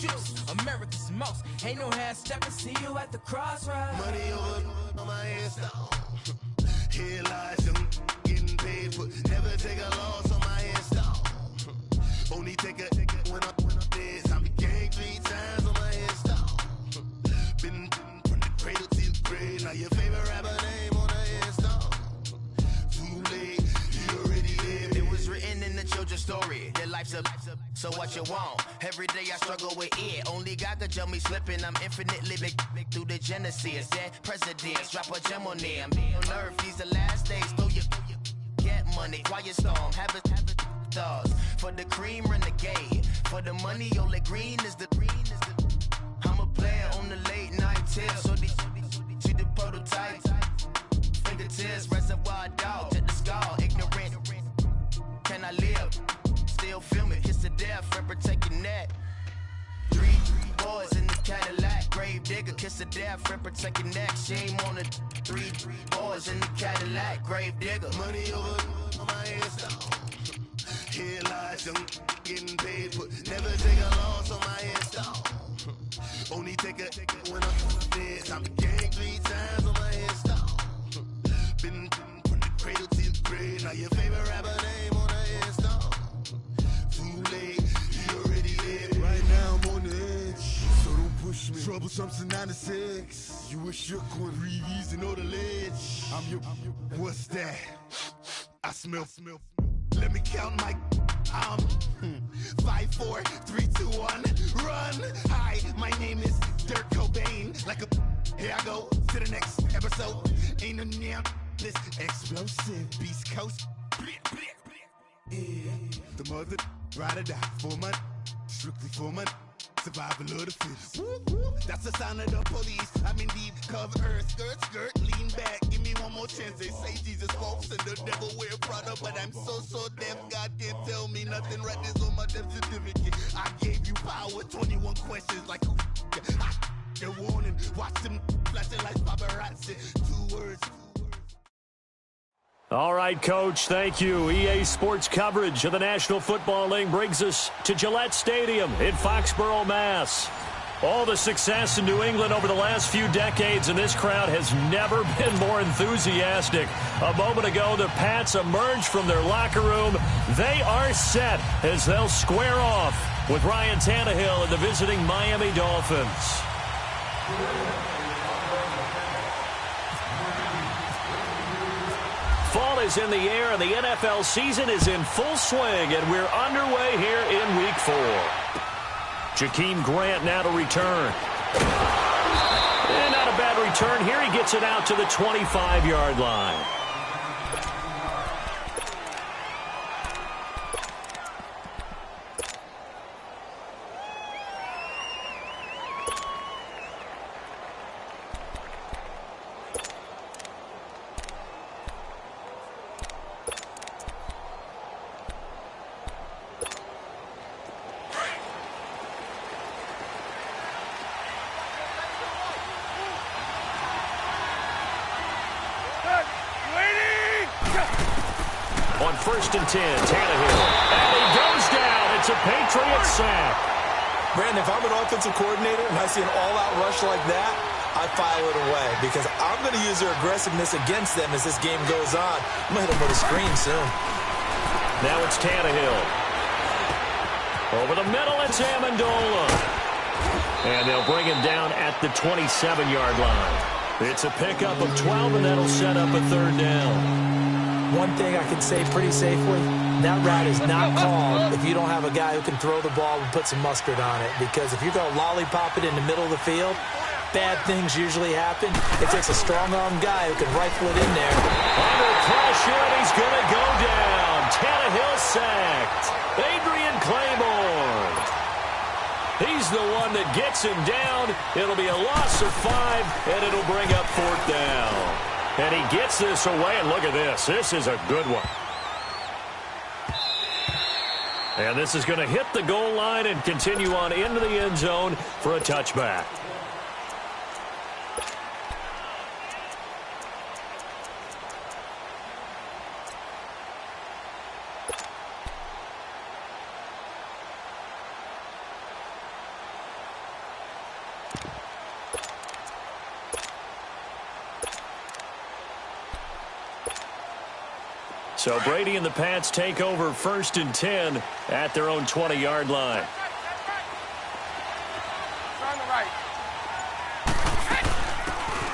juice, America's most. Ain't no half stepping, see you at the crossroads. Money over on my install. Here lies young, getting paid for. Never take a loss on my install. Only take a when I'm dead. I'm gang 3 times on my install. Been from the cradle to the grave. Now your favorite rapper name on the install. Too late, you already lived. It was written in the children's story. Their life's a so what you want? Every day I struggle with it. Only God could jump me slipping. I'm infinitely big through the genesis. Dead presidents, drop a gem on them. On earth, these the last days. Throw your get money, quiet storm. Have it stars. For the cream, renegade. For the money, only green is the. I'm a player on the late night tips. So these the prototype. Fingertips, reservoir dog. To the skull, ignorant. Can I live? Still film it, kiss to death, and protect your neck. 3 boys in the Cadillac, grave digger, kiss to death, and protect your neck. Shame on the 3 boys in the Cadillac, grave digger. Money over on my install. Here lies young, getting paid for. Never take a loss on my install. Only take a when I'm dead. I'm gang 3 times on my install. Been from the cradle to the grave. Now your favorite rapper name on the install. Too late, you already lived. Right now I'm on the edge, so don't push me. Troublesome to 9 to 6. You a shook one, breathe easy, know the ledge. I'm your, what's that? I smell. Let me count my. 5, 4, 3, 2, 1, run. Hi, my name is Dirk Cobain. Like a, here I go to the next episode. Ain't no damn this explosive Beast Coast. Yeah. The mother ride or die for money, strictly for money. Survival of the fittest. That's the sign of the police. I'm in deep cover earth, skirt, lean back. Give me one more chance. They say Jesus walks and the devil wear Prada, but I'm so deaf. God can't tell me nothing. Right this on my death certificate. I gave you power. 21 questions like who? They're warning. Watch them flashing like paparazzi. 2 words. All right, Coach, thank you. EA Sports coverage of the National Football League brings us to Gillette Stadium in Foxborough, Mass. All the success in New England over the last few decades, and this crowd has never been more enthusiastic. A moment ago, the Pats emerged from their locker room. They are set as they'll square off with Ryan Tannehill and the visiting Miami Dolphins. Fall is in the air, and the NFL season is in full swing, and we're underway here in Week 4. Jakeem Grant now to return. And not a bad return here. He gets it out to the 25-yard line. On 1st and 10, Tannehill. And he goes down. It's a Patriot sack. Brandon, if I'm an offensive coordinator and I see an all-out rush like that, I file it away because I'm going to use their aggressiveness against them as this game goes on. I'm going to hit them with a screen soon. Now it's Tannehill. Over the middle, it's Amendola. And they'll bring him down at the 27-yard line. It's a pickup of 12, and that'll set up a 3rd down. One thing I can say pretty safely, that route is not called if you don't have a guy who can throw the ball and put some mustard on it. Because if you're going to lollipop it in the middle of the field, bad things usually happen. It takes a strong-arm guy who can rifle it in there. Under pressure, and he's going to go down. Tannehill sacked. Adrian Claiborne. He's the one that gets him down. It'll be a loss of 5, and it'll bring up 4th down. And he gets this away, and look at this. This is a good one. And this is going to hit the goal line and continue on into the end zone for a touchback. So Brady and the Pats take over 1st and 10 at their own 20-yard line.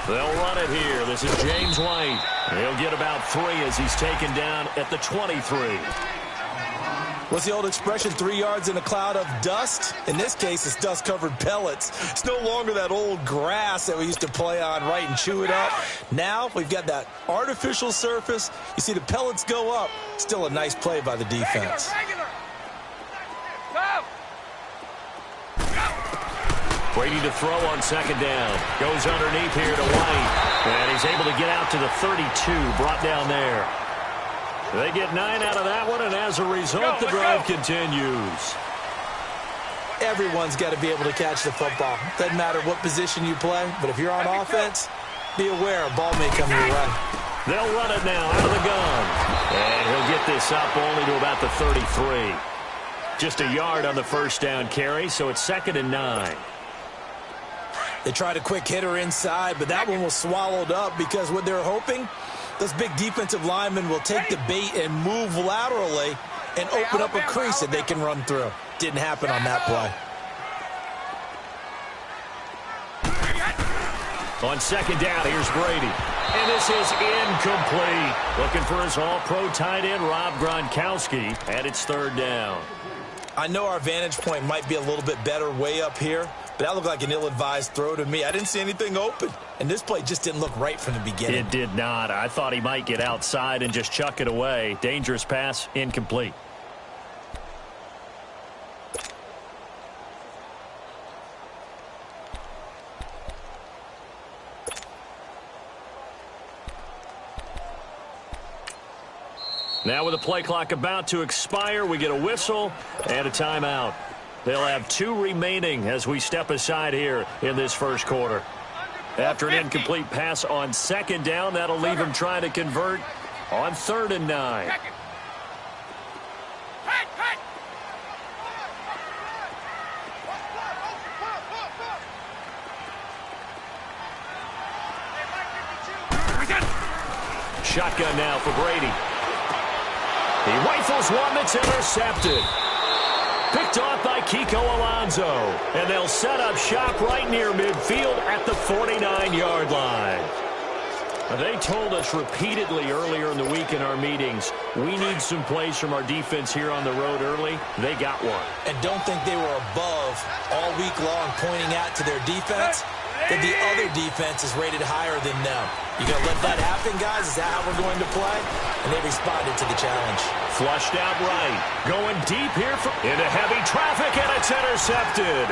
They'll run it here. This is James White. He'll get about 3 as he's taken down at the 23. What's the old expression, 3 yards in a cloud of dust? In this case, it's dust-covered pellets. It's no longer that old grass that we used to play on, right, and chew it up. Now we've got that artificial surface. You see the pellets go up. Still a nice play by the defense. Brady to throw on 2nd down. Goes underneath here to White. And he's able to get out to the 32, brought down there. They get 9 out of that one, and as a result, the drive continues. Everyone's got to be able to catch the football. Doesn't matter what position you play, but if you're on offense, be aware a ball may come your way. They'll run it now out of the gun. And he'll get this up only to about the 33. Just a yard on the 1st down carry, so it's 2nd and 9. They tried a quick hitter inside, but that one was swallowed up because what they're hoping, those big defensive linemen will take the bait and move laterally and open up a crease that they can run through. Didn't happen on that play. On 2nd down, here's Brady. And this is incomplete. Looking for his all-pro tight end, Rob Gronkowski, and it's 3rd down. I know our vantage point might be a little bit better way up here, but that looked like an ill-advised throw to me. I didn't see anything open, and this play just didn't look right from the beginning. It did not. I thought he might get outside and just chuck it away. Dangerous pass, incomplete. Now with the play clock about to expire, we get a whistle and a timeout. They'll have 2 remaining as we step aside here in this 1st quarter. After an incomplete pass on 2nd down, that'll leave him trying to convert on 3rd and 9. Shotgun now for Brady. He rifles one that's intercepted. Picked off by Kiko Alonso. And they'll set up shop right near midfield at the 49-yard line. They told us repeatedly earlier in the week in our meetings, we need some plays from our defense here on the road early. They got one. And don't think they were above all week long pointing out to their defense that the other defense is rated higher than them. You going to let that happen, guys? Is that how we're going to play? And they responded to the challenge. Flushed out right. Going deep here into heavy traffic, and it's intercepted.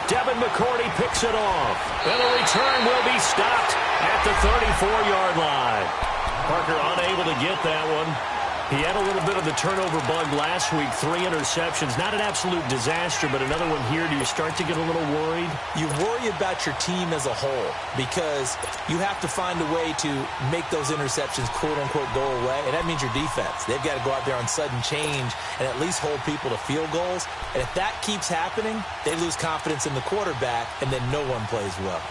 Devin McCourty picks it off. And the return will be stopped at the 34-yard line. Parker unable to get that one. He had a little bit of the turnover bug last week, 3 interceptions. Not an absolute disaster, but another one here. Do you start to get a little worried? You worry about your team as a whole because you have to find a way to make those interceptions, quote-unquote, go away, and that means your defense. They've got to go out there on sudden change and at least hold people to field goals. And if that keeps happening, they lose confidence in the quarterback, and then no one plays well.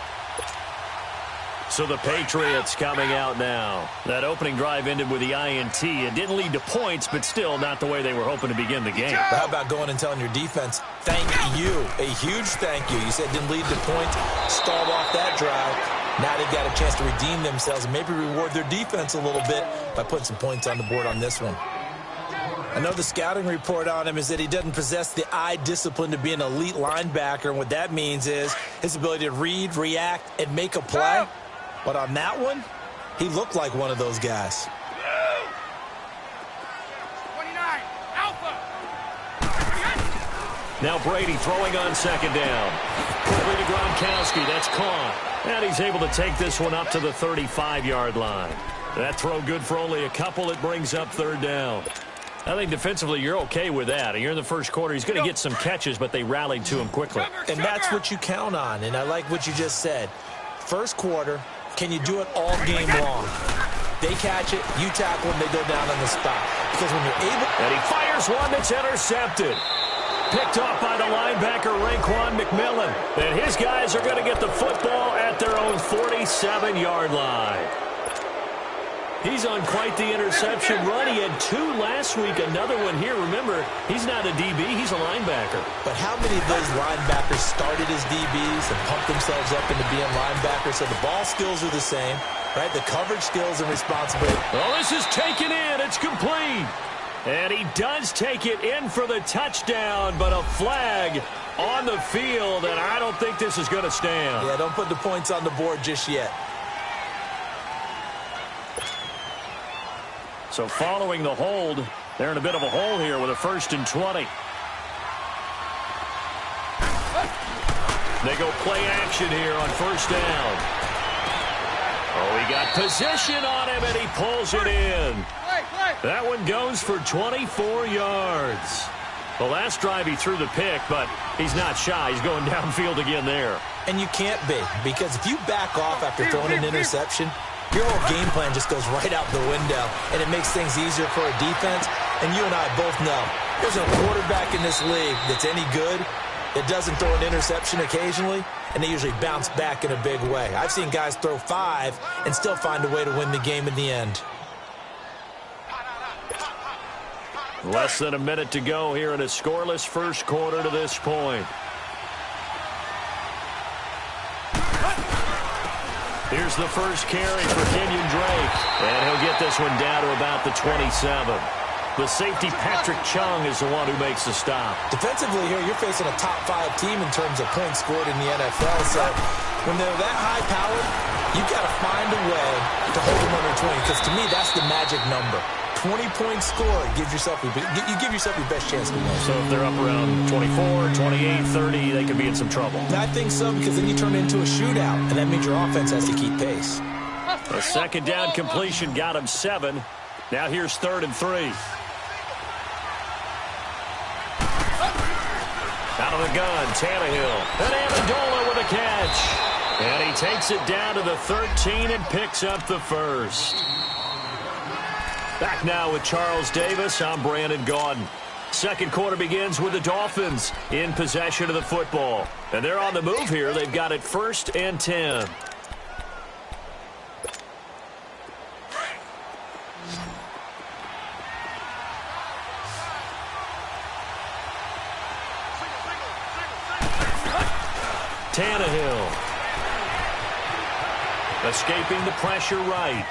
So the Patriots coming out now. That opening drive ended with the INT. It didn't lead to points, but still not the way they were hoping to begin the game. But how about going and telling your defense, thank you, a huge thank you. You said it didn't lead to points, stalled off that drive. Now they've got a chance to redeem themselves and maybe reward their defense a little bit by putting some points on the board on this one. I know the scouting report on him is that he doesn't possess the eye discipline to be an elite linebacker, and what that means is his ability to read, react, and make a play. But on that one, he looked like one of those guys. 29, Alpha. Now Brady throwing on 2nd down. Quickly to Gronkowski. That's caught. And he's able to take this one up to the 35-yard line. That throw good for only a couple. It brings up 3rd down. I think defensively you're okay with that. You're in the 1st quarter. He's going to get some catches, but they rallied to him quickly. And that's what you count on. And I like what you just said. 1st quarter, can you do it all game long? They catch it, you tackle them, they go down on the spot. Because when you're able... And he fires one that's intercepted. Picked off by the linebacker, Raekwon McMillan. And his guys are going to get the football at their own 47-yard line. He's on quite the interception run. He had 2 last week, another one here. Remember, he's not a DB, he's a linebacker. But how many of those linebackers started as DBs and pumped themselves up into being linebackers? So the ball skills are the same, right? The coverage skills and responsibility. Oh, this is taken in. It's complete. And he does take it in for the touchdown, but a flag on the field, and I don't think this is going to stand. Yeah, don't put the points on the board just yet. So following the hold, they're in a bit of a hole here with a 1st and 20. They go play action here on 1st down. Oh, he got position on him, and he pulls it in. That one goes for 24 yards. The last drive he threw the pick, but he's not shy. He's going downfield again there. And you can't be, because if you back off after throwing an interception, your whole game plan just goes right out the window, and it makes things easier for a defense. And you and I both know there's no quarterback in this league that's any good that doesn't throw an interception occasionally, and they usually bounce back in a big way. I've seen guys throw 5 and still find a way to win the game in the end. Less than a minute to go here in a scoreless first quarter to this point. Here's the first carry for Kenyon Drake, and he'll get this one down to about the 27. The safety, Patrick Chung, is the one who makes the stop. Defensively here, you're facing a top-5 team in terms of points scored in the NFL, so when they're that high-powered, you've got to find a way to hold them under 20, because to me, that's the magic number. 20-point score, you give yourself your best chance to win. So if they're up around 24, 28, 30, they could be in some trouble. I think so, because then you turn it into a shootout, and that means your offense has to keep pace. A 2nd down completion got him 7. Now here's 3rd and 3. Out of the gun, Tannehill. And Amendola with a catch. And he takes it down to the 13 and picks up the 1st. Back now with Charles Davis. I'm Brandon Gaudin. Second quarter begins with the Dolphins in possession of the football. And they're on the move here. They've got it 1st and 10. Tannehill. Escaping the pressure right.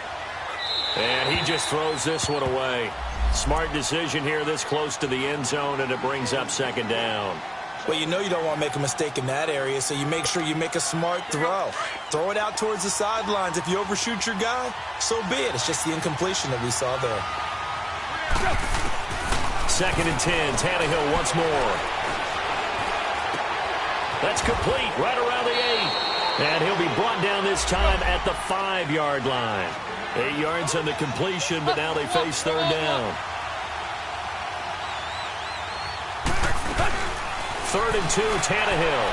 And he just throws this one away. Smart decision here this close to the end zone, and it brings up 2nd down. Well, you know you don't want to make a mistake in that area, so you make sure you make a smart throw. Throw it out towards the sidelines. If you overshoot your guy, so be it. It's just the incompletion that we saw there. 2nd and 10. Tannehill once more. That's complete right around the 8. And he'll be brought down this time at the 5-yard line. 8 yards on the completion, but now they face 3rd down. 3rd and 2, Tannehill.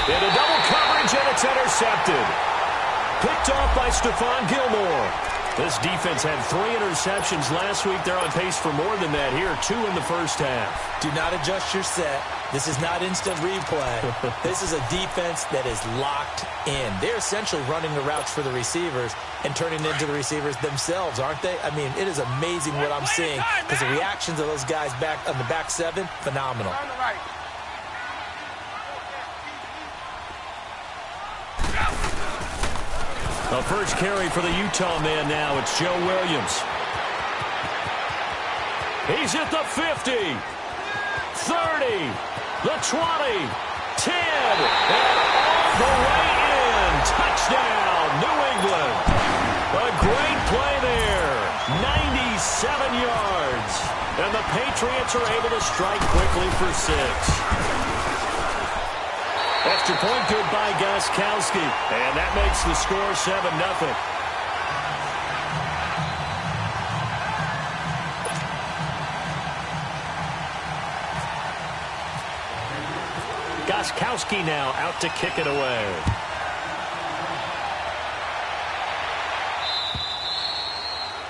Into double coverage, and it's intercepted. Picked off by Stephon Gilmore. This defense had 3 interceptions last week. They're on pace for more than that here, 2 in the first half. Do not adjust your set. This is not instant replay. This is a defense that is locked in. They're essentially running the routes for the receivers and turning into the receivers themselves, aren't they? I mean, it is amazing what I'm seeing, because the reactions of those guys back on the back 7, phenomenal. The first carry for the Utah man now. It's Joe Williams. He's at the 50, 30, the 20, 10, and all the way in. Touchdown, New England. A great play there. 97 yards. And the Patriots are able to strike quickly for 6. Extra point good by Gostkowski. And that makes the score 7-0. Gostkowski now out to kick it away.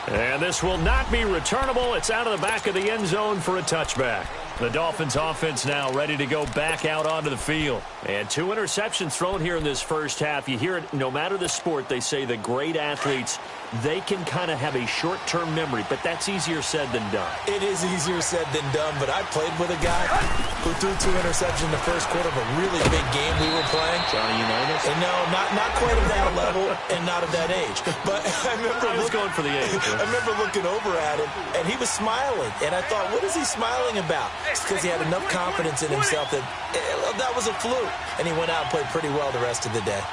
And this will not be returnable. It's out of the back of the end zone for a touchback. The Dolphins offense now ready to go back out onto the field. And 2 interceptions thrown here in this first half. You hear it, no matter the sport, they say the great athletes, they can kind of have a short-term memory, but that's easier said than done. It is easier said than done, but I played with a guy who threw 2 interceptions in the first quarter of a really big game we were playing. Johnny Unitas? And no, not quite at that level and not at that age. But I was going for the age. I remember looking over at him, and he was smiling. And I thought, what is he smiling about? It's because he had enough confidence in himself that that was a fluke. And he went out and played pretty well the rest of the day.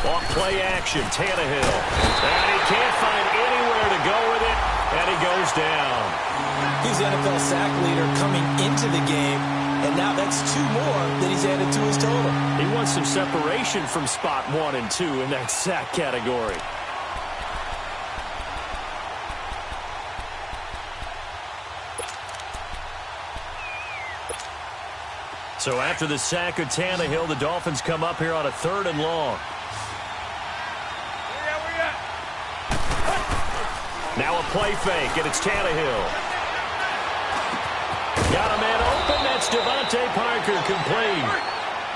Off play action, Tannehill. And he can't find anywhere to go with it, and he goes down. He's the NFL sack leader coming into the game, and now that's 2 more that he's added to his total. He wants some separation from spot 1 and 2 in that sack category. So after the sack of Tannehill, the Dolphins come up here on a 3rd and long. Now a play fake, and it's Tannehill. Got a man open. That's Devontae Parker, complete.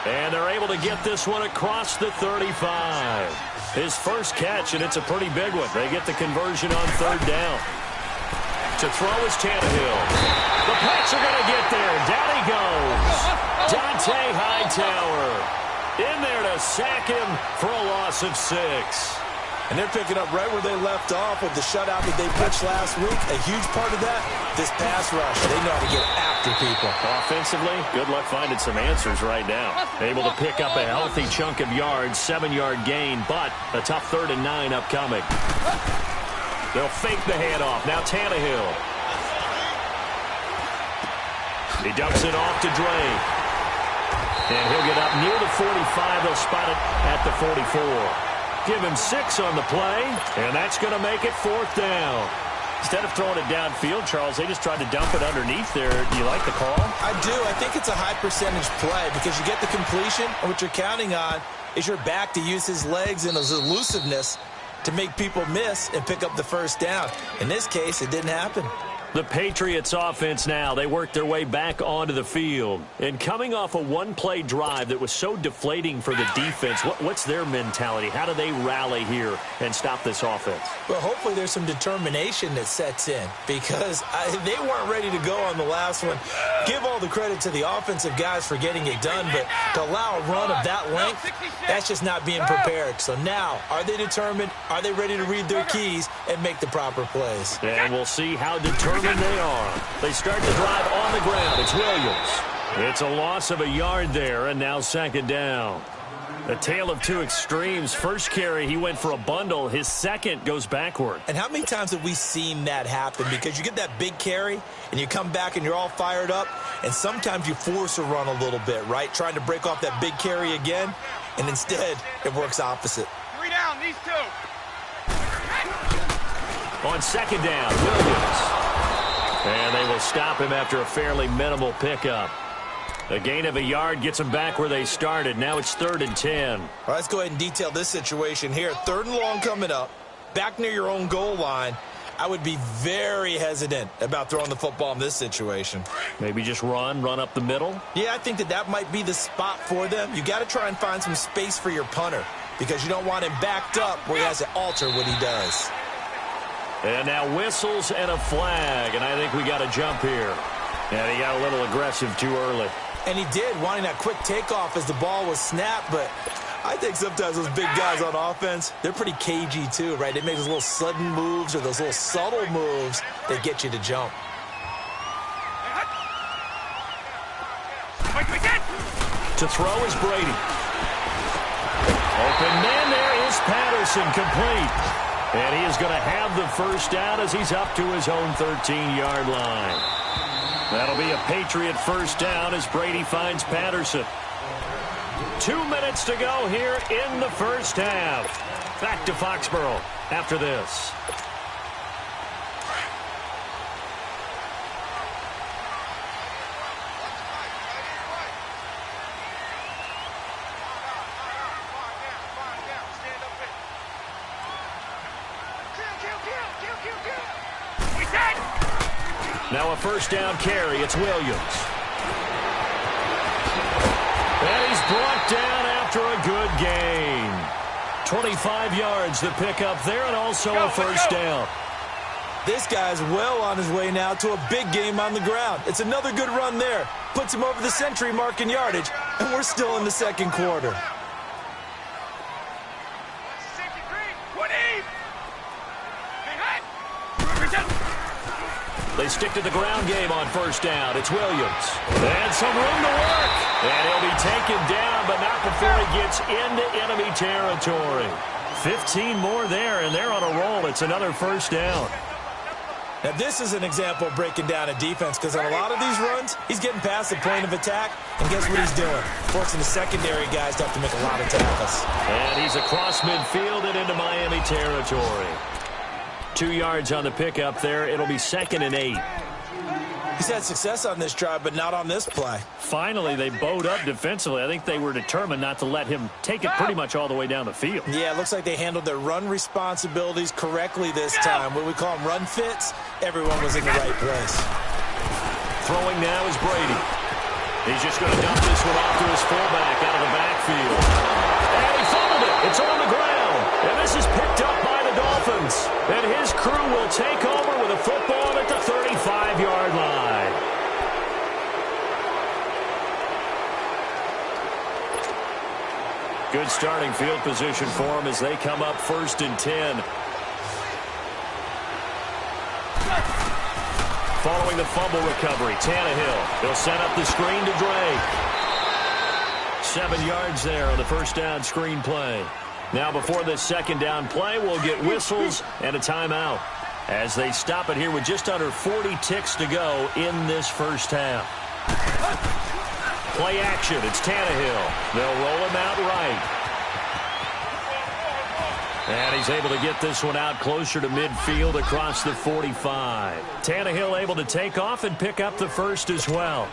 And they're able to get this one across the 35. His first catch, and it's a pretty big one. They get the conversion on 3rd down. To throw is Tannehill. The Pats are going to get there. Down he goes. Dante Hightower in there to sack him for a loss of 6. And they're picking up right where they left off with the shutout that they pitched last week. A huge part of that, this pass rush. They know how to get after people. Offensively, good luck finding some answers right now. Able to pick up a healthy chunk of yards, 7-yard gain, but a tough 3rd and 9 upcoming. They'll fake the handoff. Now Tannehill. He dumps it off to Dre. And he'll get up near the 45. They'll spot it at the 44. Give him 6 on the play, and that's going to make it 4th down. Instead of throwing it downfield, Charles, they just tried to dump it underneath there. Do you like the call? I do. I think it's a high-percentage play because you get the completion, and what you're counting on is your back to use his legs and his elusiveness to make people miss and pick up the 1st down. In this case, it didn't happen. The Patriots offense now, they work their way back onto the field. And coming off a 1-play drive that was so deflating for the defense, what's their mentality? How do they rally here and stop this offense? Well, hopefully there's some determination that sets in because they weren't ready to go on the last one. Give all the credit to the offensive guys for getting it done, but to allow a run of that length, that's just not being prepared. So now, are they determined? Are they ready to read their keys and make the proper plays? And we'll see how determined they are. They start the drive on the ground. It's Williams. It's a loss of a yard there, and now 2nd down. A tale of 2 extremes. First carry, he went for a bundle. His second goes backward. And how many times have we seen that happen? Because you get that big carry, and you come back and you're all fired up, and sometimes you force a run a little bit, right? Trying to break off that big carry again, and instead it works opposite. 3 down, these 2. On 2nd down, Williams. And they will stop him after a fairly minimal pickup. A gain of a yard gets them back where they started. Now it's 3rd and 10. All right, let's go ahead and detail this situation here. 3rd and long coming up, back near your own goal line. I would be very hesitant about throwing the football in this situation. Maybe just run up the middle? Yeah, I think that might be the spot for them. You got to try and find some space for your punter because you don't want him backed up where he has to alter what he does. And now whistles and a flag, and I think we got a jump here. And he got a little aggressive too early. And he did, wanting that quick takeoff as the ball was snapped, but I think sometimes those big guys on offense, they're pretty cagey too, right? They make those little sudden moves or those little subtle moves that get you to jump. To throw is Brady. Open man there is Patterson, complete. And he is going to have the 1st down as he's up to his own 13-yard line. That'll be a Patriot 1st down as Brady finds Patterson. 2 minutes to go here in the 1st half. Back to Foxborough after this. Now a first down carry. It's Williams. And he's brought down after a good gain. 25 yards the pickup there, and also a first down. This guy's well on his way now to a big game on the ground. It's another good run there. Puts him over the century mark in yardage, and we're still in the second quarter. They stick to the ground game on first down. It's Williams. And some room to work. And he'll be taken down, but not before he gets into enemy territory. 15 more there, and they're on a roll. It's another first down. Now, this is an example of breaking down a defense, because on a lot of these runs, he's getting past the point of attack, and guess what he's doing? Forcing the secondary guys to have to make a lot of tackles. And he's across midfield and into Miami territory. 2 yards on the pickup there. It'll be 2nd and 8. He's had success on this drive, but not on this play. Finally, they bowed up defensively. I think they were determined not to let him take it pretty much all the way down the field. Yeah, it looks like they handled their run responsibilities correctly this time. What we call them run fits, everyone was in the right place. Throwing now is Brady. He's just going to dump this one off to his fullback out of the backfield. And he fumbled it. It's on the ground. And this is picked up by the Dolphins. And his crew will take over with a football at the 35-yard line. Good starting field position for him as they come up 1st and 10. Following the fumble recovery, Tannehill. He'll set up the screen to Drake. 7 yards there on the first down screen play. Now before this second down play, we'll get whistles and a timeout as they stop it here with just under 40 ticks to go in this first half. Play action. It's Tannehill. They'll roll him out right. And he's able to get this one out closer to midfield across the 45. Tannehill able to take off and pick up the first as well.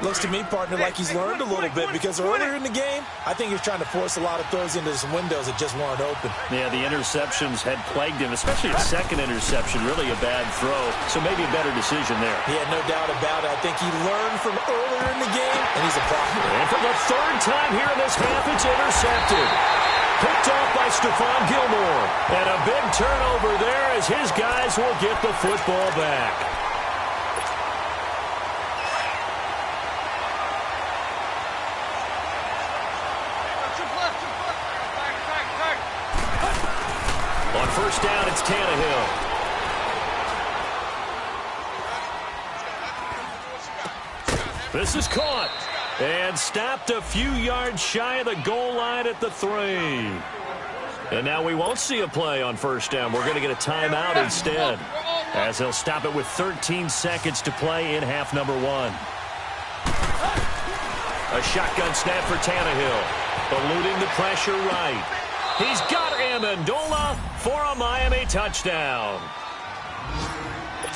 Looks to me, partner, like he's learned a little bit, because earlier in the game, I think he was trying to force a lot of throws into some windows that just weren't open. Yeah, the interceptions had plagued him, especially a second interception, really a bad throw. So maybe a better decision there. Yeah, no doubt about it. I think he learned from earlier in the game, and he's applying it. And for the third time here in this half, it's intercepted. Picked off by Stephon Gilmore. And a big turnover there as his guys will get the football back. On first down, it's Tannehill. This is caught and stopped a few yards shy of the goal line at the 3. And now we won't see a play on first down. We're going to get a timeout instead, as they'll stop it with 13 seconds to play in half number 1. A shotgun snap for Tannehill, eluding the pressure right. He's got Amendola for a Miami touchdown.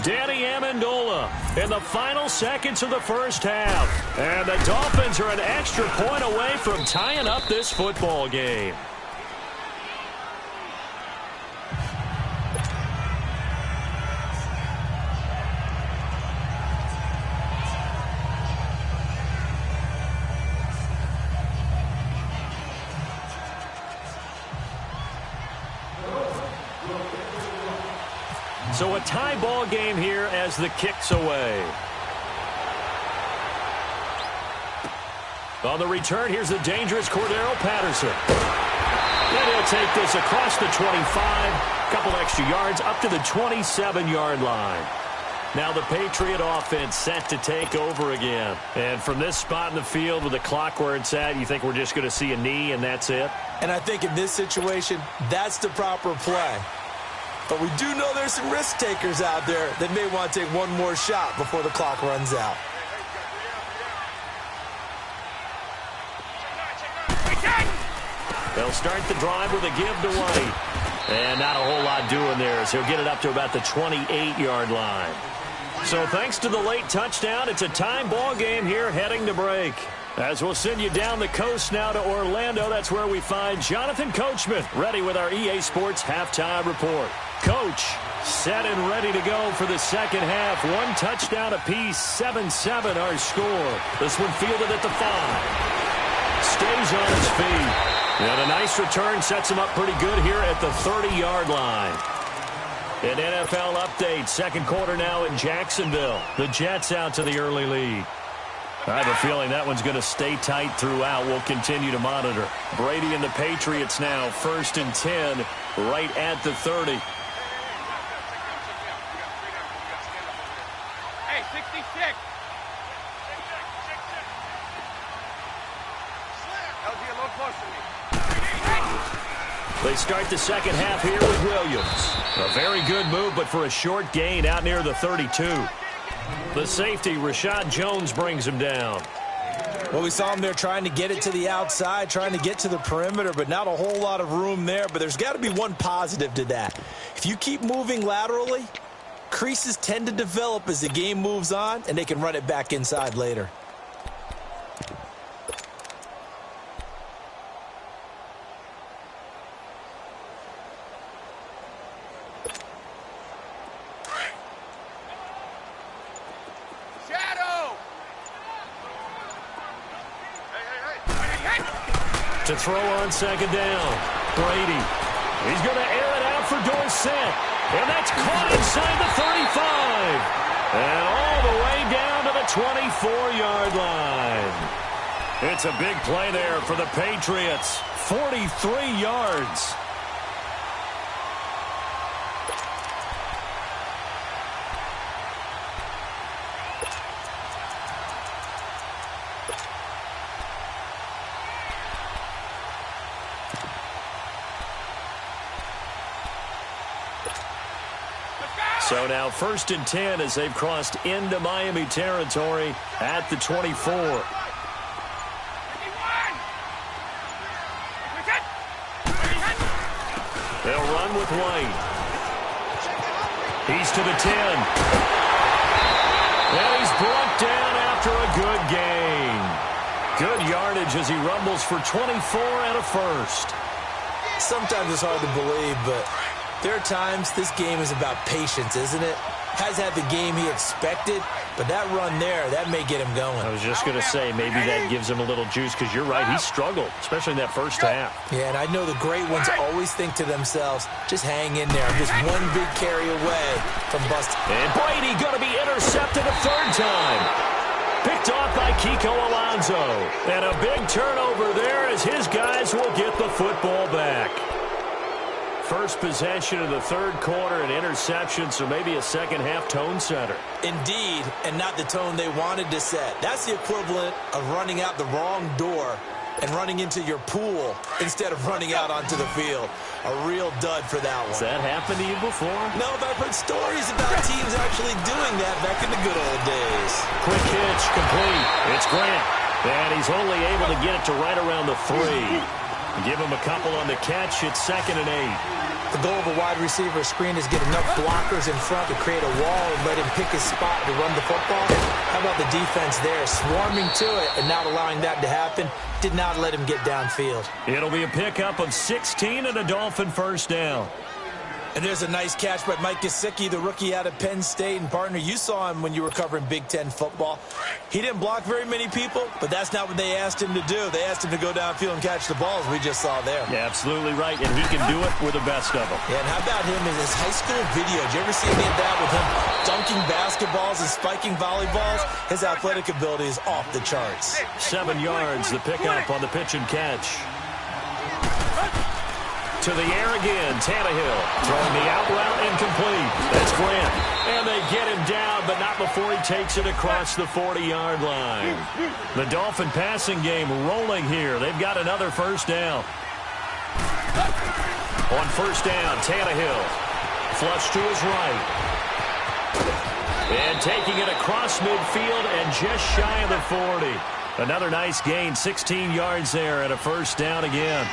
Danny Amendola in the final seconds of the first half. And the Dolphins are an extra point away from tying up this football game. So a tie ball game here as the kick's away. On the return, here's the dangerous Cordero Patterson. And he'll take this across the 25, a couple extra yards, up to the 27-yard line. Now the Patriot offense set to take over again. And from this spot in the field with the clock where it's at, you think we're just going to see a knee and that's it? And I think in this situation, that's the proper play. But we do know there's some risk takers out there that may want to take one more shot before the clock runs out. They'll start the drive with a give to White. And not a whole lot doing there, so he'll get it up to about the 28-yard line. So thanks to the late touchdown, it's a time ball game here heading to break. As we'll send you down the coast now to Orlando, that's where we find Jonathan Coachman ready with our EA Sports Halftime Report. Coach, Set and ready to go for the second half. One touchdown apiece, 7-7 our score. This one fielded at the 5. Stays on his feet. And a nice return sets him up pretty good here at the 30-yard line. An NFL update. Second quarter now in Jacksonville. The Jets out to the early lead. I have a feeling that one's going to stay tight throughout. We'll continue to monitor. Brady and the Patriots now 1st and 10 right at the 30. Hey, 66. LG, a little closer to me. They start the second half here with Williams. A very good move, but for a short gain out near the 32. The safety, Rashad Jones, brings him down. Well, we saw him there trying to get it to the outside, trying to get to the perimeter, but not a whole lot of room there. But there's got to be one positive to that. If you keep moving laterally, creases tend to develop as the game moves on, and they can run it back inside later. To throw on second down. Brady. He's going to air it out for Dorsett. And that's caught inside the 35. And all the way down to the 24-yard line. It's a big play there for the Patriots. 43 yards. So now 1st and 10 as they've crossed into Miami territory at the 24. They'll run with White. He's to the 10. And he's brought down after a good gain. Good yardage as he rumbles for 24 and a first. Sometimes it's hard to believe, but there are times this game is about patience, isn't it? Has had the game he expected, but that run there, that may get him going. I was just going to say, maybe that gives him a little juice, because you're right, he struggled, especially in that first half. Yeah, and I know the great ones always think to themselves, just hang in there. I'm just one big carry away from busting. And Brady going to be intercepted a third time. Picked off by Kiko Alonso. And a big turnover there as his guys will get the football back. First possession of the third quarter, an interception, so maybe a second-half tone setter. Indeed, and not the tone they wanted to set. That's the equivalent of running out the wrong door and running into your pool instead of running out onto the field. A real dud for that one. Has that happened to you before? No, but I've heard stories about teams actually doing that back in the good old days. Quick hitch, complete. It's Grant. And he's only able to get it to right around the 3. Give him a couple on the catch. It's 2nd and 8. The goal of a wide receiver screen is get enough blockers in front to create a wall and let him pick his spot to run the football. How about the defense there, swarming to it and not allowing that to happen? Did not let him get downfield. It'll be a pickup of 16 and a Dolphin first down. And there's a nice catch by Mike Gesicki, the rookie out of Penn State. And, partner, you saw him when you were covering Big Ten football. He didn't block very many people, but that's not what they asked him to do. They asked him to go downfield and catch the balls we just saw there. Yeah, absolutely right, and he can do it with the best of them. Yeah, and how about him in his high school video? Did you ever see any of that with him dunking basketballs and spiking volleyballs? His athletic ability is off the charts. 7 yards, the pickup on the pitch and catch. To the air again, Tannehill throwing the out route incomplete. That's Grant. And they get him down, but not before he takes it across the 40-yard line. The Dolphin passing game rolling here. They've got another first down. On first down, Tannehill. Flush to his right. And taking it across midfield and just shy of the 40. Another nice gain, 16 yards there and a first down again.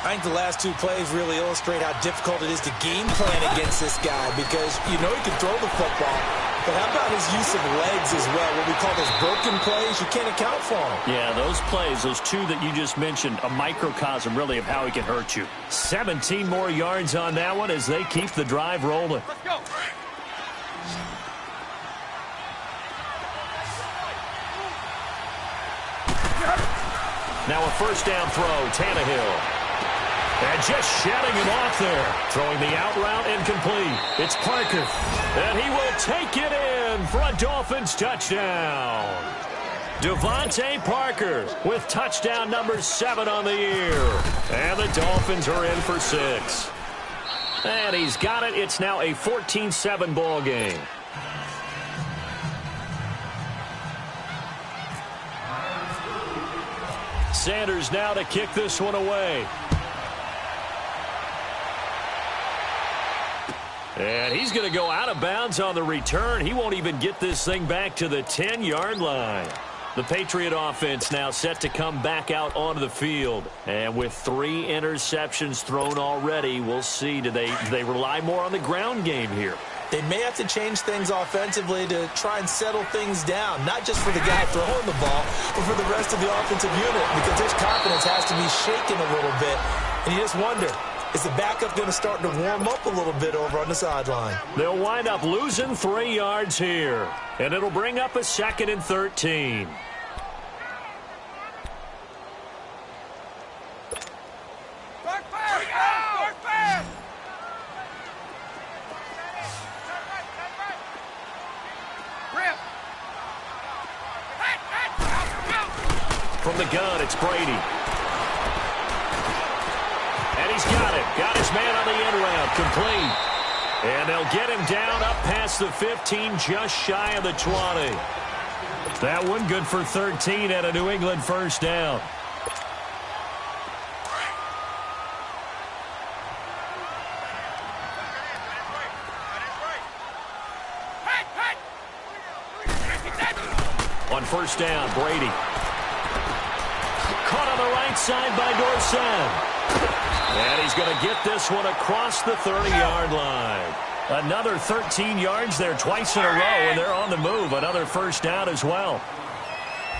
I think the last two plays really illustrate how difficult it is to game plan against this guy because you know he can throw the football, But how about his use of legs as well? What we call those broken plays, you can't account for them. Yeah, those plays, those two that you just mentioned, a microcosm really of how he can hurt you. 17 more yards on that one as they keep the drive rolling. Let's go. Now a first down throw, Tannehill. And just shutting him off there. Throwing the out route incomplete. It's Parker. And he will take it in for a Dolphins touchdown. Devontae Parker with touchdown number 7 on the year. And the Dolphins are in for 6. And he's got it. It's now a 14-7 ball game. Sanders now to kick this one away. And he's going to go out of bounds on the return. He won't even get this thing back to the 10-yard line. The Patriot offense now set to come back out onto the field. And with 3 interceptions thrown already, we'll see. Do they rely more on the ground game here? They may have to change things offensively to try and settle things down, not just for the guy throwing the ball, but for the rest of the offensive unit, because his confidence has to be shaken a little bit. And you just wonder, is the backup going to start to warm up a little bit over on the sideline? They'll wind up losing 3 yards here, and it'll bring up a 2nd and 13. Start fast. Start fast. Rip. From the gun, it's Brady. And he's got it. Got his man on the end route. Complete. And they'll get him down up past the 15, just shy of the 20. That one good for 13 and a New England first down. On first down, Brady. Caught on the right side by Dorsett. And he's going to get this one across the 30-yard line. Another 13 yards there twice in a row, and they're on the move. Another first down as well.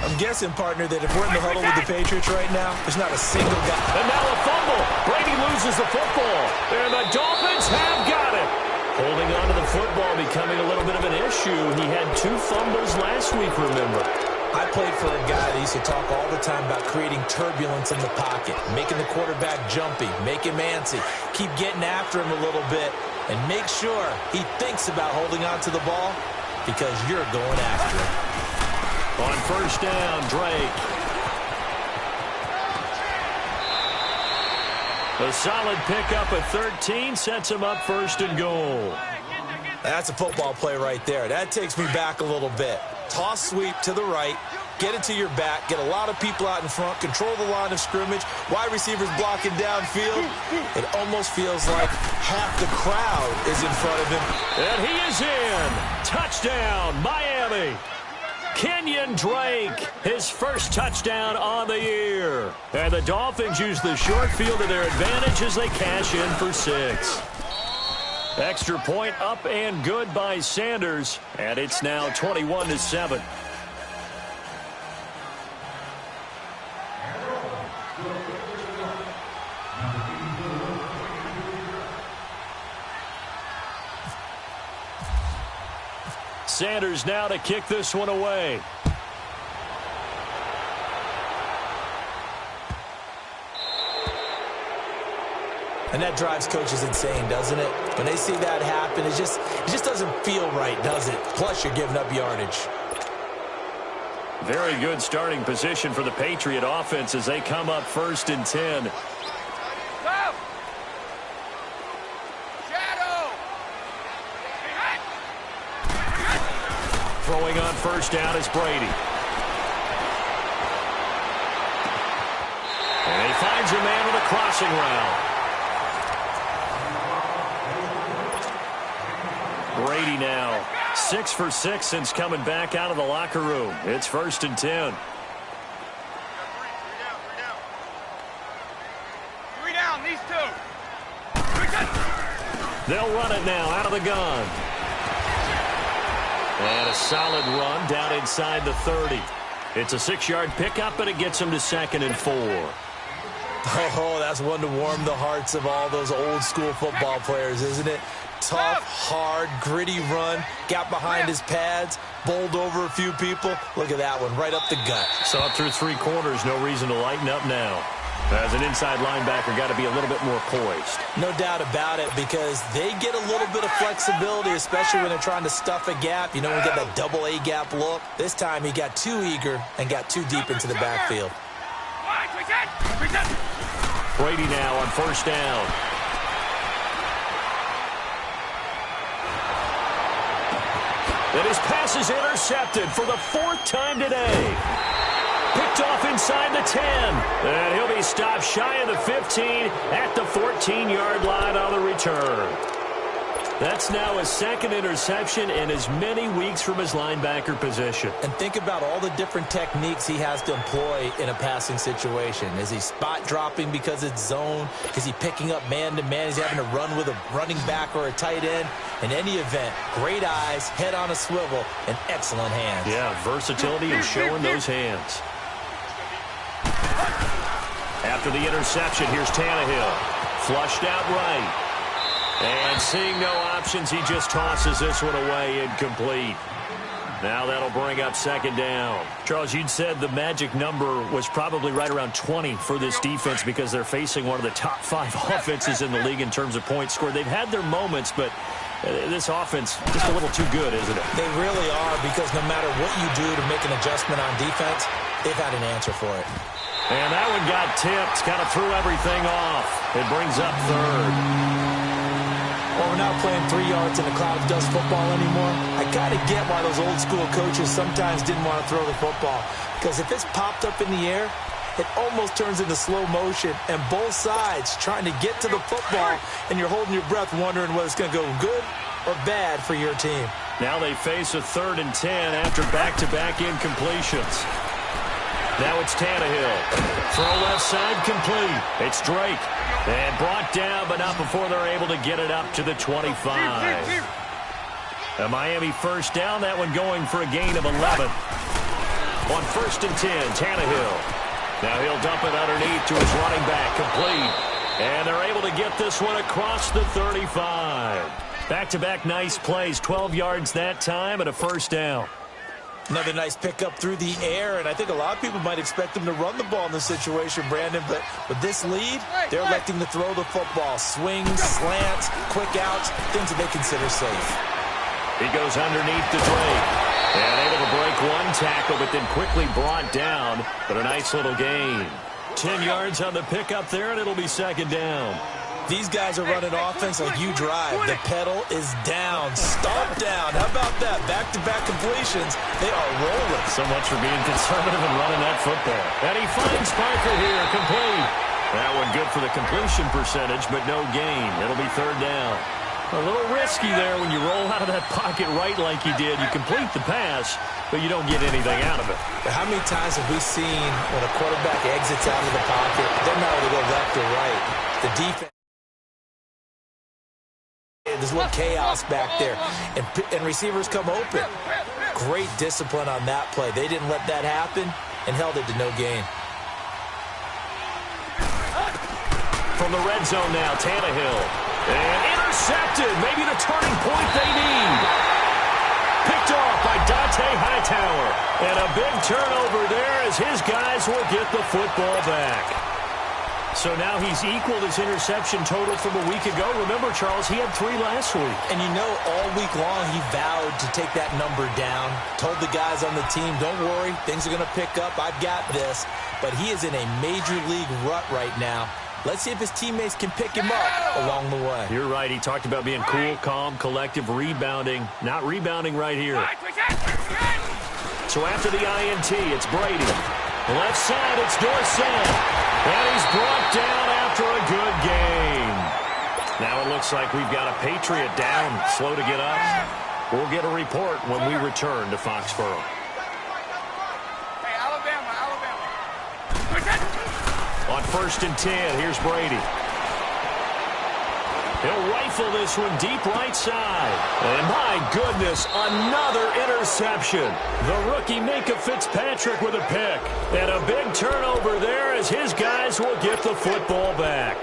I'm guessing, partner, that if we're in the huddle with the Patriots right now, there's not a single guy. And now a fumble. Brady loses the football. And the Dolphins have got it. Holding on to the football becoming a little bit of an issue. He had 2 fumbles last week, remember. I played for a guy that used to talk all the time about creating turbulence in the pocket, making the quarterback jumpy, make him antsy, keep getting after him a little bit, and make sure he thinks about holding on to the ball because you're going after him. On first down, Drake. A solid pickup at 13 sets him up first and goal. That's a football play right there. That takes me back a little bit. Toss sweep to the right, get it to your back, get a lot of people out in front, control the line of scrimmage, wide receivers blocking downfield. It almost feels like half the crowd is in front of him. And he is in. Touchdown, Miami. Kenyon Drake, his first touchdown on the year. And the Dolphins use the short field to their advantage as they cash in for 6. Extra point up and good by Sanders, and it's now 21-7. Sanders now to kick this one away. And that drives coaches insane, doesn't it? When they see that happen, it just doesn't feel right, does it? Plus, you're giving up yardage. Very good starting position for the Patriot offense as they come up first and 10. Stop. Shadow. Throwing on first down is Brady. And he finds a man with a crossing route. Brady now 6 for 6 since coming back out of the locker room. It's first and 10. Three down, these 2. They'll run it now out of the gun. And a solid run down inside the 30. It's a 6-yard pickup, and it gets him to 2nd and 4. Oh, that's one to warm the hearts of all those old-school football players, isn't it? Tough, hard, gritty run, got behind his pads, bowled over a few people. Look at that one, right up the gut. So up through 3 quarters, no reason to lighten up now. As an inside linebacker, got to be a little bit more poised. No doubt about it, because they get a little bit of flexibility, especially when they're trying to stuff a gap. You know, we get that double A gap look. This time he got too eager and got too deep into the backfield. Brady now on 1st down. And his pass is intercepted for the 4th time today. Picked off inside the 10. And he'll be stopped shy of the 15 at the 14-yard line on the return. That's now his 2nd interception in as many weeks from his linebacker position. And think about all the different techniques he has to employ in a passing situation. Is he spot dropping because it's zone? Is he picking up man-to-man? Is he having to run with a running back or a tight end? In any event, great eyes, head on a swivel, and excellent hands. Yeah, versatility and showing those hands. After the interception, here's Tannehill. Flushed out right. And seeing no options, he just tosses this one away, incomplete. Now that'll bring up 2nd down. Charles, you'd said the magic number was probably right around 20 for this defense because they're facing one of the top 5 offenses in the league in terms of points scored. They've had their moments, but this offense just a little too good, isn't it? They really are, because no matter what you do to make an adjustment on defense, they've had an answer for it. And that one got tipped, kind of threw everything off. It brings up 3rd. Well, we're not playing 3 yards in a cloud of dust football anymore. I got to get why those old-school coaches sometimes didn't want to throw the football. Because if it's popped up in the air, it almost turns into slow motion, and both sides trying to get to the football, and you're holding your breath wondering whether it's going to go good or bad for your team. Now they face a 3rd and 10 after back-to-back incompletions. Now it's Tannehill. Throw left side complete. It's Drake. And brought down, but not before they're able to get it up to the 25. A Miami 1st down, that one going for a gain of 11. On 1st and 10, Tannehill. Now he'll dump it underneath to his running back, complete. And they're able to get this one across the 35. Back-to-back nice plays, 12 yards that time and a 1st down. Another nice pickup through the air, and I think a lot of people might expect them to run the ball in this situation, Brandon, but with this lead, they're electing to throw the football. Swings, slants, quick outs, things that they consider safe. He goes underneath the Drake. And able to break one tackle, but then quickly brought down, but a nice little gain. 10 yards on the pickup there, and it'll be 2nd down. These guys are running offense like you drive. The pedal is down. Stomp down. How about that? Back-to-back completions. They are rolling. So much for being conservative and running that football. And he finds Parker here, complete. That one good for the completion percentage, but no gain. It'll be 3rd down. A little risky there when you roll out of that pocket right like you did. You complete the pass, but you don't get anything out of it. How many times have we seen when a quarterback exits out of the pocket, they're not able to go left or right? The defense. There's a little chaos back there, and receivers come open. Great discipline on that play. They didn't let that happen and held it to no gain. From the red zone now, Tannehill. And intercepted. Maybe the turning point they need. Picked off by Dante Hightower. And a big turnover there as his guys will get the football back. So now he's equaled his interception total from a week ago. Remember, Charles, he had 3 last week. And you know, all week long he vowed to take that number down. Told the guys on the team, don't worry, things are going to pick up. I've got this. But he is in a major league rut right now. Let's see if his teammates can pick him up along the way. You're right. He talked about being cool, calm, collective, rebounding. Not rebounding right here. So after the INT, it's Brady. Left side, it's Dorsett. And he's brought down after a good game. Now it looks like we've got a Patriot down, slow to get up. We'll get a report when we return to Foxborough. Hey, Alabama. On 1st and 10, here's Brady. He'll rifle this one deep right side. And my goodness, another interception. The rookie Minka Fitzpatrick with a pick. And a big turnover there as his guys will get the football back.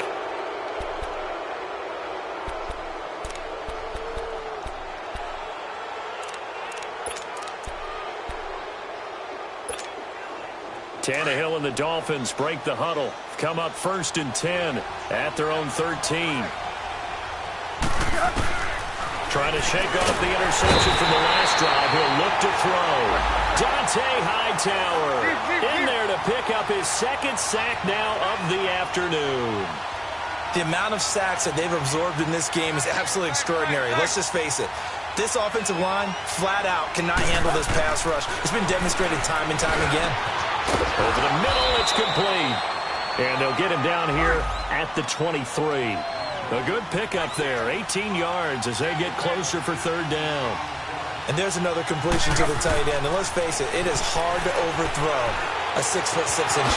Tannehill and the Dolphins break the huddle. Come up 1st and 10 at their own 13. Trying to shake off the interception from the last drive. He'll look to throw. Dante Hightower in there to pick up his 2nd sack now of the afternoon. The amount of sacks that they've absorbed in this game is absolutely extraordinary. Let's just face it. This offensive line, flat out, cannot handle this pass rush. It's been demonstrated time and time again. Over the middle, it's complete. And they'll get him down here at the 23. A good pickup there, 18 yards as they get closer for 3rd down. And there's another completion to the tight end. And let's face it, it is hard to overthrow a 6'6"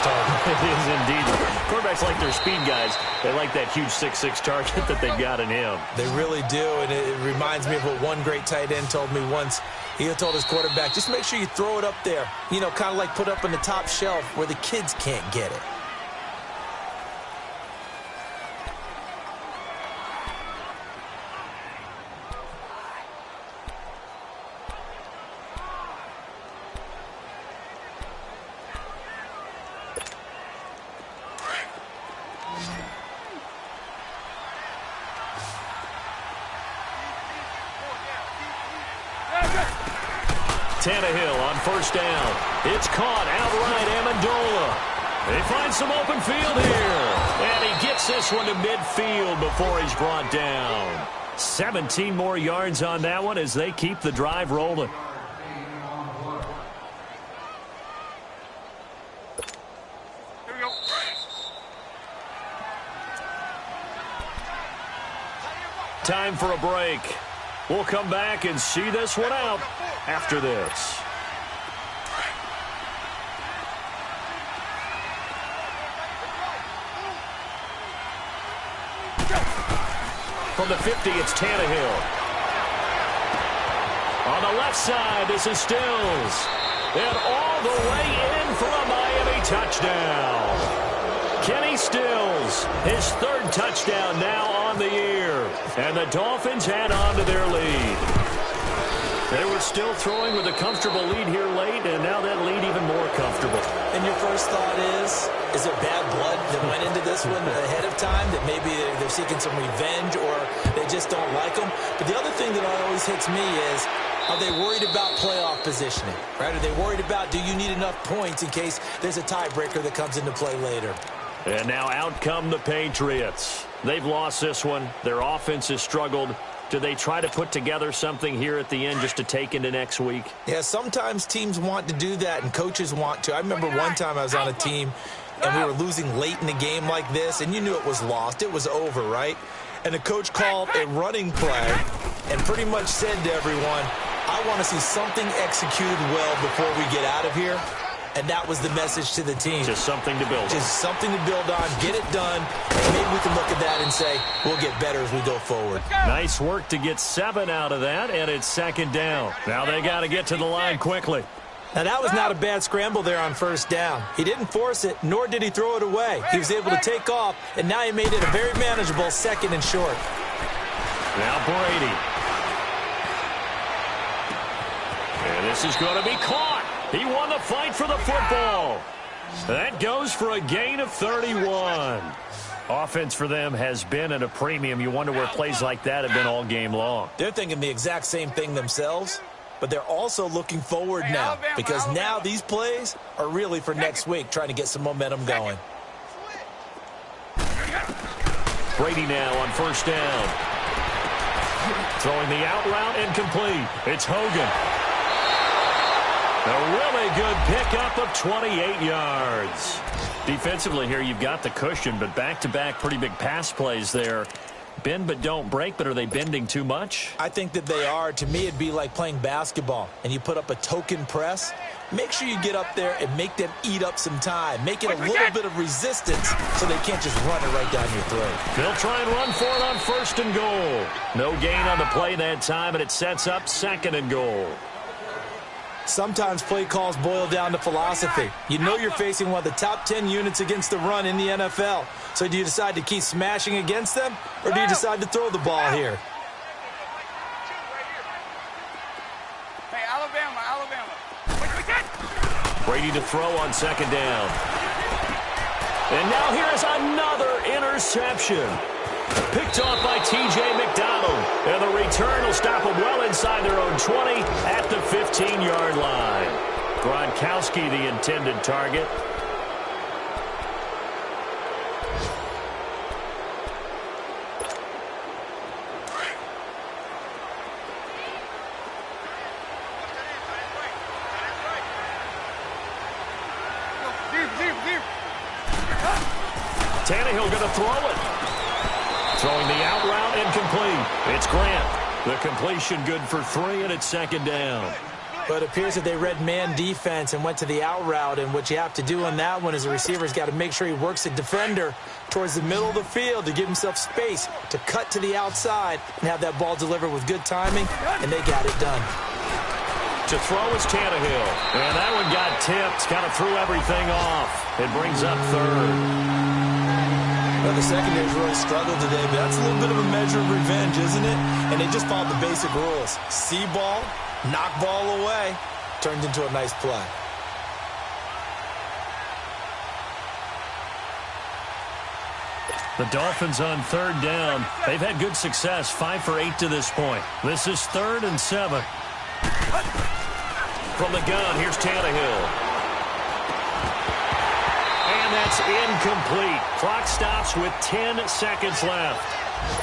target. It is indeed. Quarterbacks like their speed guys. They like that huge 6'6" target that they've got in him. They really do, and it reminds me of what one great tight end told me once. He told his quarterback, just make sure you throw it up there. You know, kind of like put up on the top shelf where the kids can't get it. Tannehill on 1st down. It's caught outright Amendola. They find some open field here. And he gets this one to midfield before he's brought down. 17 more yards on that one as they keep the drive rolling. Here we go. Time for a break. We'll come back and see this one out after this. From the 50, it's Tannehill. On the left side, this is Stills. And all the way in for a Miami touchdown. Kenny Stills, his 3rd touchdown now on the year. And the Dolphins add on to their lead. They were still throwing with a comfortable lead here late, and now that lead even more comfortable. And your first thought is there bad blood that went into this one ahead of time, that maybe they're seeking some revenge or they just don't like them? But the other thing that always hits me is, are they worried about playoff positioning? Right? Are they worried about, do you need enough points in case there's a tiebreaker that comes into play later? And now out come the Patriots. They've lost this one. Their offense has struggled. Do they try to put together something here at the end just to take into next week? Yeah, sometimes teams want to do that and coaches want to. I remember one time I was on a team and we were losing late in the game like this, and you knew it was lost. It was over, right? And the coach called a running play and pretty much said to everyone, I want to see something executed well before we get out of here. And that was the message to the team. Just something to build on. Just something to build on, get it done, and maybe we can look at that and say, we'll get better as we go forward. Nice work to get 7 out of that, and it's 2nd down. Now they got to get to the line quickly. Now, that was not a bad scramble there on 1st down. He didn't force it, nor did he throw it away. He was able to take off, and now he made it a very manageable 2nd and short. Now Brady. And this is going to be caught. He won the fight for the football. That goes for a gain of 31. Offense for them has been at a premium. You wonder where plays like that have been all game long. They're thinking the exact same thing themselves, but they're also looking forward now because now these plays are really for next week, trying to get some momentum going. Brady now on 1st down. Throwing the out route incomplete. It's Hogan. A really good pickup of 28 yards. Defensively here, you've got the cushion, but back-to-back pretty big pass plays there. Bend but don't break, but are they bending too much? I think that they are. To me, it'd be like playing basketball, and you put up a token press. make sure you get up there and make them eat up some time. Make it a little bit of resistance so they can't just run it right down your throat. They'll try and run for it on 1st and goal. No gain on the play that time, and it sets up 2nd and goal. Sometimes play calls boil down to philosophy. You know you're facing one of the top 10 units against the run in the NFL. So do you decide to keep smashing against them, or do you decide to throw the ball here? Hey, Alabama. Brady to throw on 2nd down. And now here's another interception. Picked off by T.J. McDonald. And the return will stop them well inside their own 20 at the 15-yard line. Gronkowski, the intended target. Tannehill going to throw it. Throwing the out route incomplete. It's Grant. The completion good for 3, and it's 2nd down. But it appears that they read man defense and went to the out route, and what you have to do on that one is the receiver's got to make sure he works the defender towards the middle of the field to give himself space to cut to the outside and have that ball delivered with good timing, and they got it done. To throw is Tannehill. And that one got tipped. Kind of threw everything off. It brings up 3rd. Well, the secondary's really struggled today, but that's a little bit of a measure of revenge, isn't it? And they just followed the basic rules. See ball, knock ball away, turned into a nice play. The Dolphins on 3rd down. They've had good success, 5 for 8 to this point. This is 3rd and 7. From the gun, here's Tannehill. And that's incomplete. Clock stops with 10 seconds left.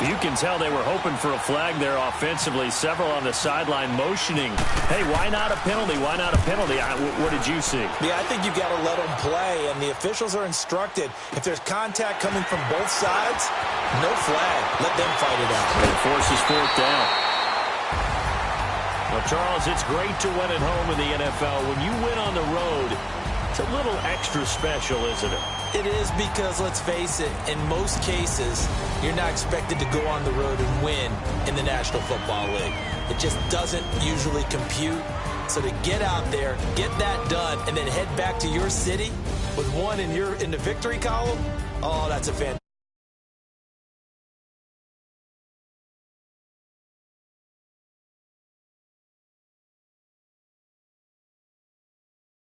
You can tell they were hoping for a flag there offensively. Several on the sideline motioning. Hey, why not a penalty? Why not a penalty? What did you see? Yeah, I think you've got to let them play, and the officials are instructed. If there's contact coming from both sides, no flag. Let them fight it out. And forces 4th down. Well, Charles, it's great to win at home in the NFL. When you win on the road, it's a little extra special, isn't it? It is because, let's face it, in most cases, you're not expected to go on the road and win in the National Football League. It just doesn't usually compute. So to get out there, get that done, and then head back to your city with one in the victory column, oh, that's a fantastic.